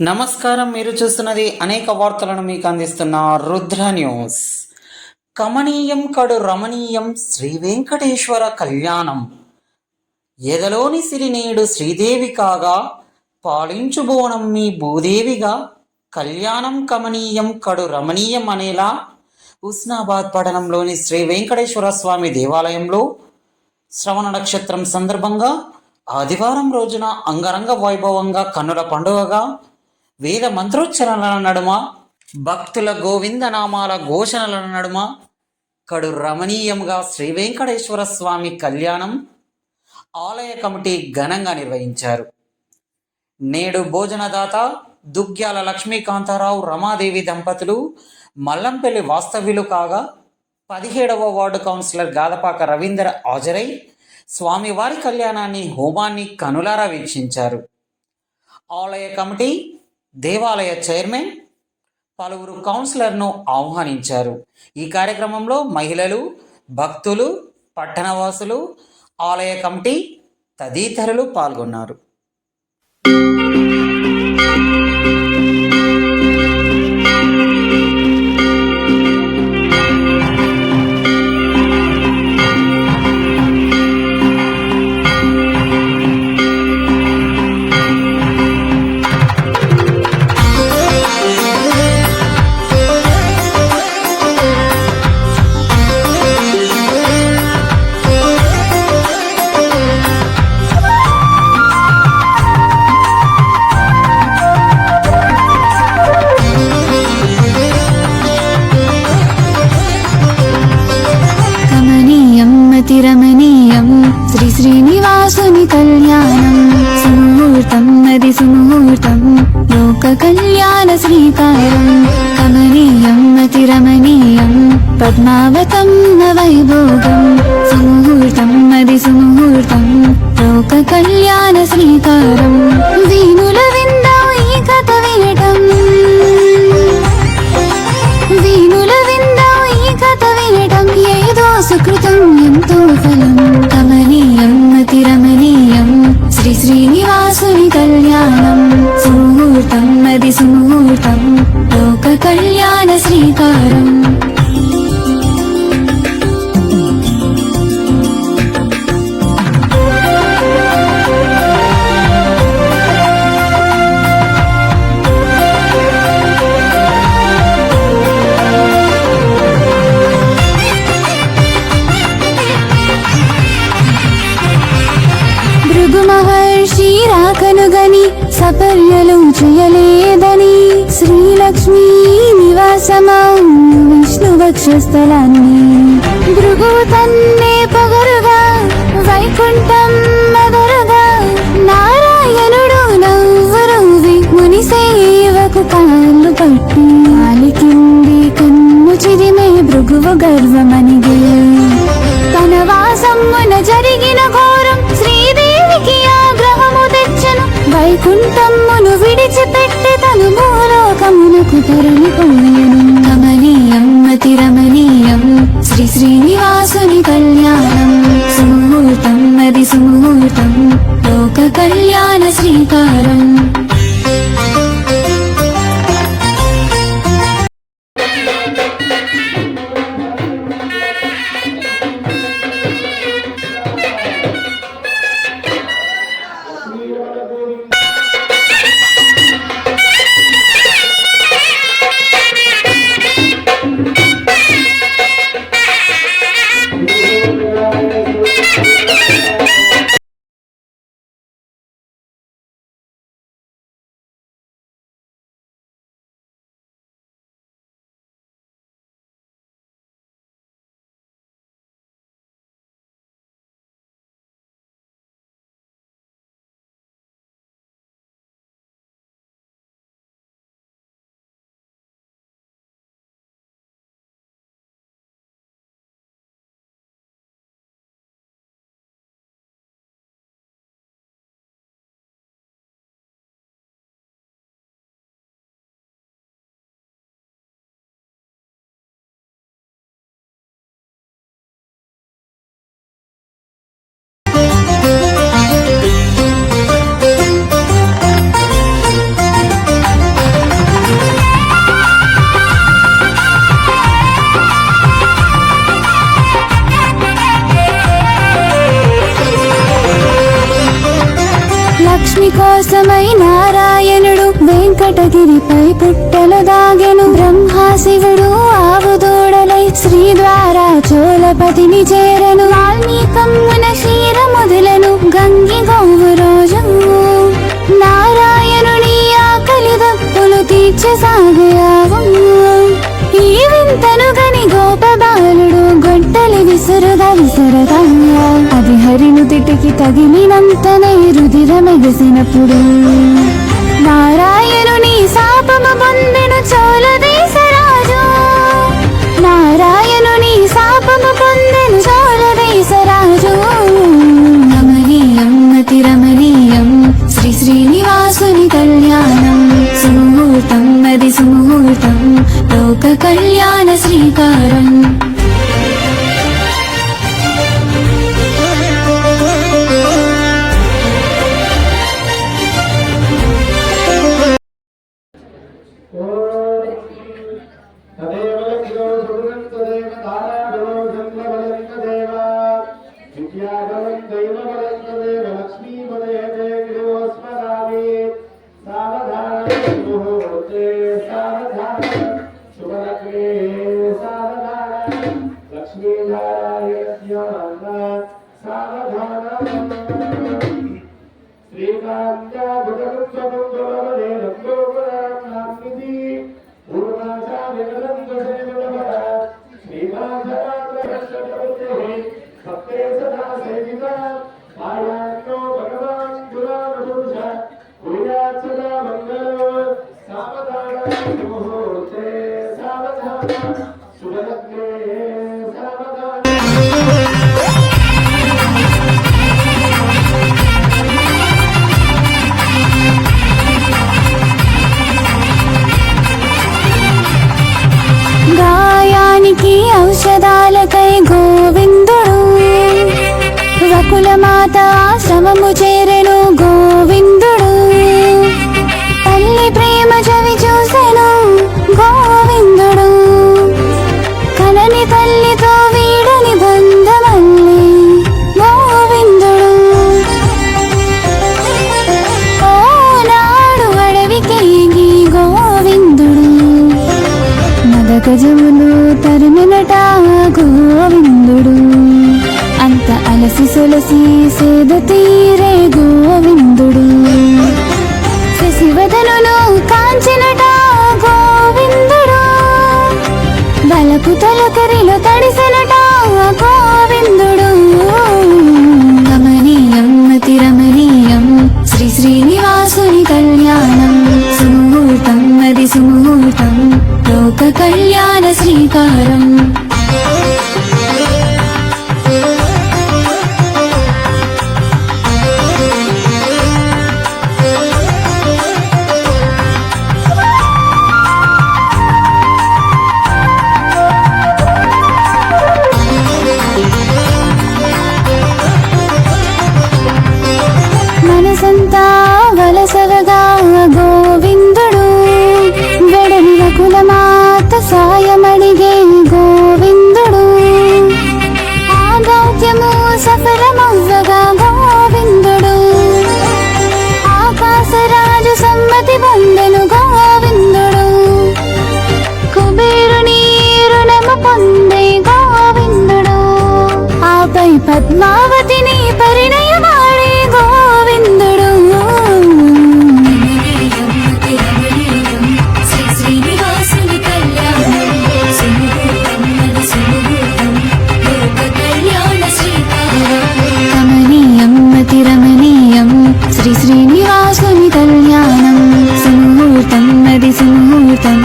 నమస్కారం. మీరు చూస్తున్నది అనేక వార్తలను మీకు అందిస్తున్న రుద్ర న్యూస్. కమనీయం కడు రమణీయం శ్రీ వెంకటేశ్వర కళ్యాణం. ఎదలోని సిరినేడు శ్రీదేవి కాగా పాలించు బోనం మీ భూదేవిగా కళ్యాణం కమనీయం కడు రమణీయం అనేలా హుస్నాబాద్ పట్టణంలోని శ్రీ వెంకటేశ్వర స్వామి దేవాలయంలో శ్రవణ నక్షత్రం సందర్భంగా ఆదివారం రోజున అంగరంగ వైభవంగా కన్నుల పండుగగా వేద మంత్రోచ్చరణల నడుమ భక్తుల గోవిందనామాల ఘోషణల నడుమ కడు రమణీయంగా శ్రీ వెంకటేశ్వర స్వామి కళ్యాణం ఆలయ కమిటీ ఘనంగా నిర్వహించారు. నేడు భోజనదాత దుగ్గ్యాల లక్ష్మీకాంతారావు రమాదేవి దంపతులు మల్లంపల్లి వాస్తవ్యులు కాగా 17వ వార్డు కౌన్సిలర్ గాదపాక రవీందర్ హాజరై స్వామివారి కళ్యాణాన్ని హోమాన్ని కనులారా వీక్షించారు. ఆలయ కమిటీ, దేవాలయ చైర్మన్, పలువురు కౌన్సిలర్ను ఆహ్వానించారు. ఈ కార్యక్రమంలో మహిళలు, భక్తులు, పట్టణవాసులు, ఆలయ కమిటీ తదితరులు పాల్గొన్నారు. రమణీయం శ్రీ శ్రీనివాసుని కళ్యాణం సుముహూర్తం అది సుముహూర్తం లోక కళ్యాణ శ్రీకారం కమనీయం అతి రమణీయం పద్మావతం వైభోగం సుముహూర్తం అది సుముహూర్తం లోక కళ్యాణ శ్రీకారం వీణుల విందాం ఈ కథ వినటం వీణుల విందాం ఈ కథ వినటం ఏదో సుకృతం ఎంతో ఫలం కమనీయం అతి రమణీయం శ్రీ శ్రీనివాసుని కళ్యాణం సుముహూర్తం అది సుముహూర్తం లోక కళ్యాణ శ్రీకారం మహర్షి రాకనుగని సపర్యలు చేయలేదని శ్రీలక్ష్మీ నివాసమౌ విష్ణు వక్షస్థలాన్ని భృగు తన్నే పొగరుగా వైకుంఠం మదరుగా నారాయణుడు నవ్వురువి ముని సేవకు కాళ్ళు పట్టి ఆలికింది కన్ను చిరిమే భృగువు గర్వమనిగే తన వాసమ్మున జరిగిన ఘోరం శ్రీదేవికి ఆగ్రహము తెచ్చను వైకుంఠమ్మును విడిచిపెట్టి తను భూలోకమునకు తరలిపోయెను కమనీయం అతి రమణీయం శ్రీ శ్రీనివాసుని కళ్యాణం సుముహూర్తం అది సుముహూర్తం లోక కళ్యాణ శ్రీకారం పై పుట్టలు దాగెను. బ్రహ్మ శివుడు ఆవు దూడలై శ్రీ ద్వారా చోళపతిని చేరెను. వాల్మీకమ్మున క్షీర మొదలను గంగి గోవు రోజు నారాయణుని ఆకలి దప్పులు తీర్చసాగావు. ఈ వింతను గని గోపబాలుడు గొడ్డలి విసురుగా విసరగా అది హరిను తిటికి తగిలినంతనే రుధిరమెగసినప్పుడు నారాయణుని శాపము పొందెను చోళదేశరాజు. నారాయణుని శాపము పొందెను చోళదేశరాజు. రమణీయం అతి రమణీయం శ్రీ శ్రీనివాసుని కళ్యాణం. సుముహూర్తం అది సుముహూర్తం లోక కళ్యాణ శ్రీకారం. గాయానికి ఔషధాలకై గోవిందుడు వకులమాత ఆశ్రమము చేరెను. గోవిందుడు తల్లి ప్రేమ చవి చూసెను. గోవిందుడు కనని తల్లితో వీడని బంధమల్లి. గోవిందుడు ఓనాడు అడవికేగి గోవిందుడు మదగజములు తరిమినట. గోవిందుడు అంత అలసి సొలసి సేద తీరే. గోవిందుడు శశివదనును కాంచినట. గోవిందుడు బలపు తొలకరిలో తడిసెనట. గోవిందుడు రమణీయం అతి రమణీయం శ్రీ శ్రీనివాసుని కళ్యాణం. సుముహూర్తం అది సుముహూర్తం లోక కళ్యాణ శ్రీకారం. మనసంతా వలసవగా గోవిందుడు వెడని వకులమాత సాయమడిగే. గోవిందుడు ఆ దౌత్యము సఫలమవ్వగా. గోవిందుడు ఆకాశరాజు సమ్మతి పొందెను. గోవిందుడు కుబేరుని రుణము పొందే. గోవిందుడు ఆపై పద్మావతిని పరిణయమాడే. గోవిందుడు శ్రీనివాసుని కళ్యాణం. కమనీయం అతి రమణీయం శ్రీ శ్రీనివాసుని కళ్యాణం. సుముహూర్తం అది సుముహూర్తం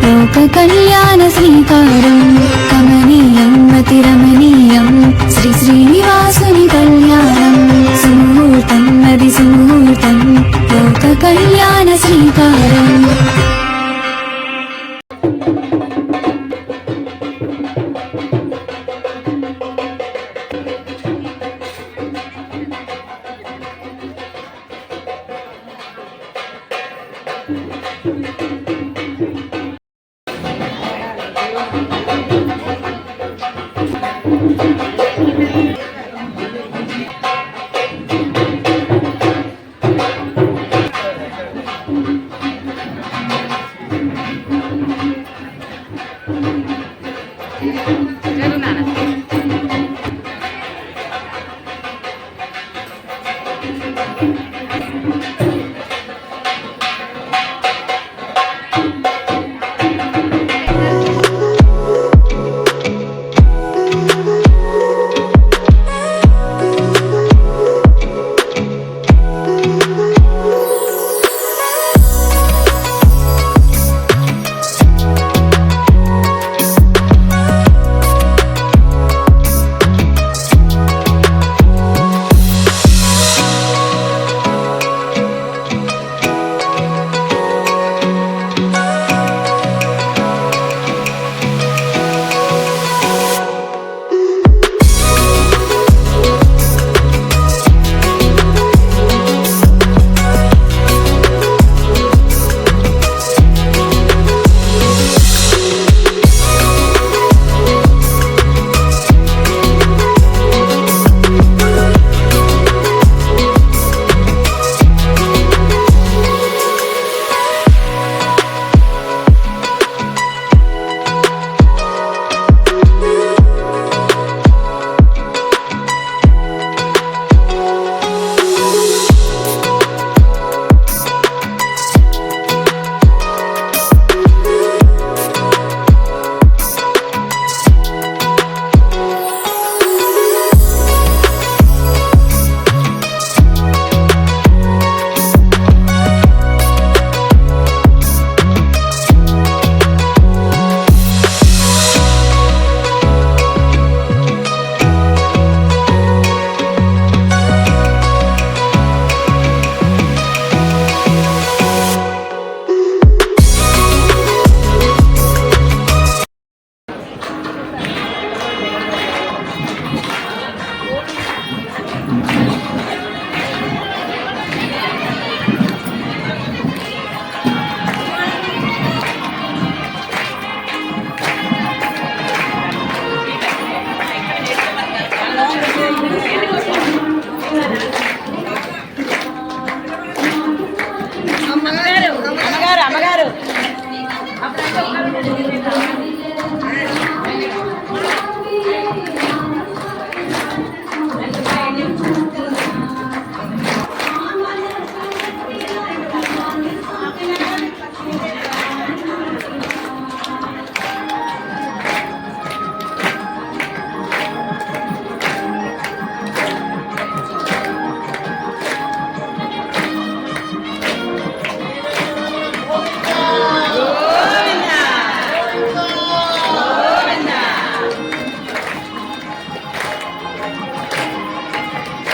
లోక కళ్యాణ శ్రీకారం. కమనీయం అతి రమణీయం శ్రీ శ్రీనివాసుని కళ్యాణం. సుముహూర్తం అది సుముహూర్తం లోక కళ్యాణ శ్రీకారం.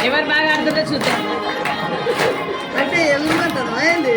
ఎవరు బాగా ఆడుతుందో చూద్దాం. అంటే ఏమంటారు ఏంది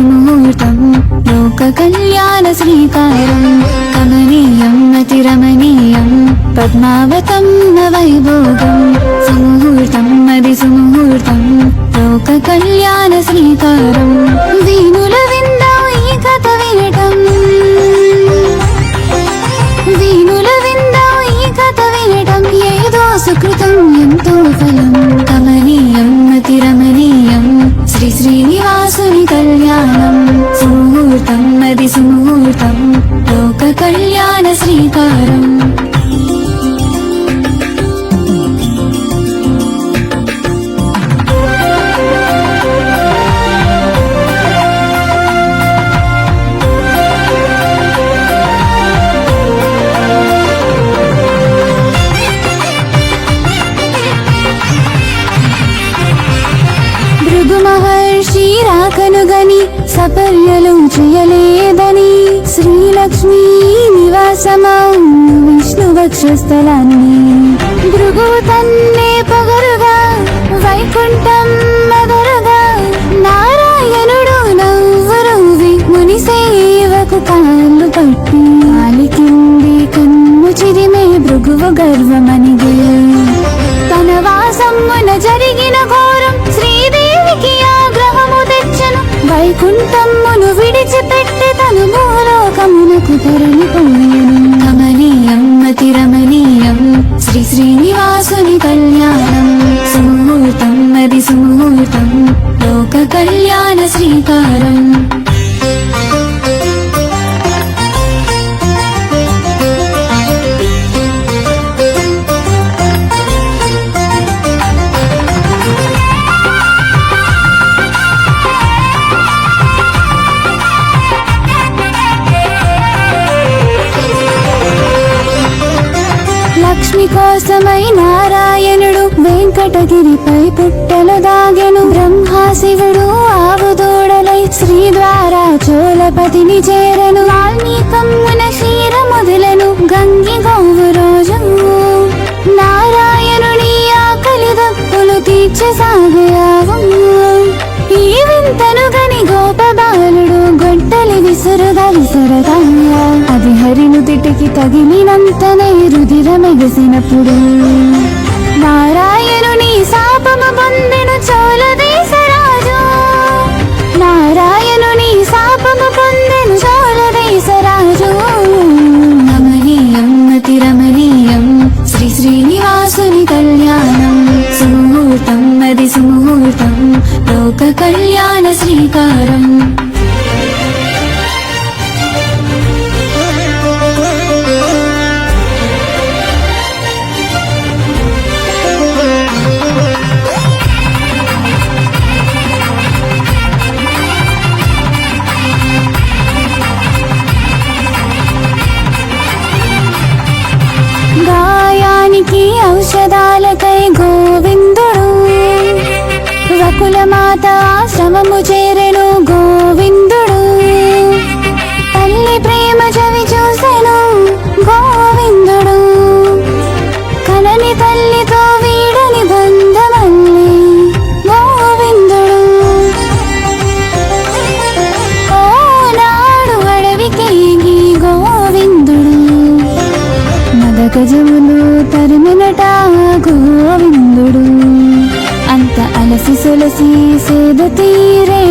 సుముహూర్తం లోక కళ్యాణ శ్రీకారం కమనీయం అతిరమణీయం పద్మావతం వైభోగం సుముహూర్తం అది సుముహూర్తం లోక కళ్యాణ శ్రీకారం వీణుల విందాం ఈ కథ వినటం వీణుల విందాం ఈ కథ వినటం ఏదో సుకృతం ఎంతో ఫలం కమనీయం అతిరమణీయం శ్రీ శ్రీనివాసుని కళ్యాణం సుముహూర్తం అది సుముహూర్తం లోక కళ్యాణ శ్రీకారం భృగు మహర్షి రాకనుగని సపర్యలు చేయలేదని శ్రీలక్ష్మీ నివాసమౌ విష్ణు వక్షస్థలాన్ని భృగు తన్నే పొగరుగా వైకుంఠం మదరుగా నారాయణుడు నవ్వురువి ముని సేవకు కాళ్ళు పట్టి ఆలికింది కన్ను చిరిమే భృగువు గర్వమనిగే తన వాసమ్మున జరిగిన ఘోరం శ్రీదేవికి ఆగ్రహము తెచ్చను వైకుంఠమ్మును విడిచిపెట్టి తను భూలోకమునకు తరలిపోయెను కమనీయం అతిరమణీయం శ్రీ శ్రీనివాసుని కళ్యాణం సుముహూర్తం అది సుముహూర్తం లోక కళ్యాణ శ్రీకారం లక్ష్మి కోసమై నారాయణుడు వెంకటగిరిపై పుట్టలు దాగెను బ్రహ్మా శివుడు ఆవు దూడలై శ్రీ ద్వారా చోళపతిని చేరెను వాల్మీకమ్మున క్షీర మొదలను గంగి గోవు రోజు నారాయణుని ఆకలి దప్పులు తీర్చసాగయావు ఈ వింతను గని గోపబాలుడు గొడ్డలి విసురుగా విసురగా అది హరిను తిటికి తగిలినంతనే రుధిరమెగసినప్పుడు నారాయణుని శాపము పొందెను చోళదేశరాజు నారాయణుని శాపము పొందెను చోళదేశరాజు కమనీయం అతిరమణీయం శ్రీ శ్రీనివాసుని కళ్యాణం సుముహూర్తం అది సుముహూర్తం లోక కళ్యాణ శ్రీకారం గాయానికి ఔషధాలకై గోవిందుడు వకుల మాత ఆశ్రమము చేరెను గోవిందుడు తల్లి ప్రేమ చవి చూసెను గోవిందుడు కనని తల్లితో వీడని బంధమల్లి గోవిందుడు ఓనాడు అడవికి గోవిందుడు మదగజములు తరిమినట గోవిందుడు అంత అలసి సొలసి సేద తీరే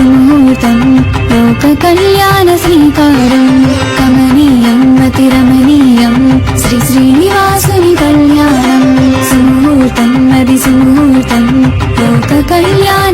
సుముహూర్తం లోక కళ్యాణ శ్రీకారం కమనీయం అతిరమణీయం శ్రీ శ్రీనివాసుని కళ్యాణం సుముహూర్తం అది సుముహూర్తం లోక కళ్యాణ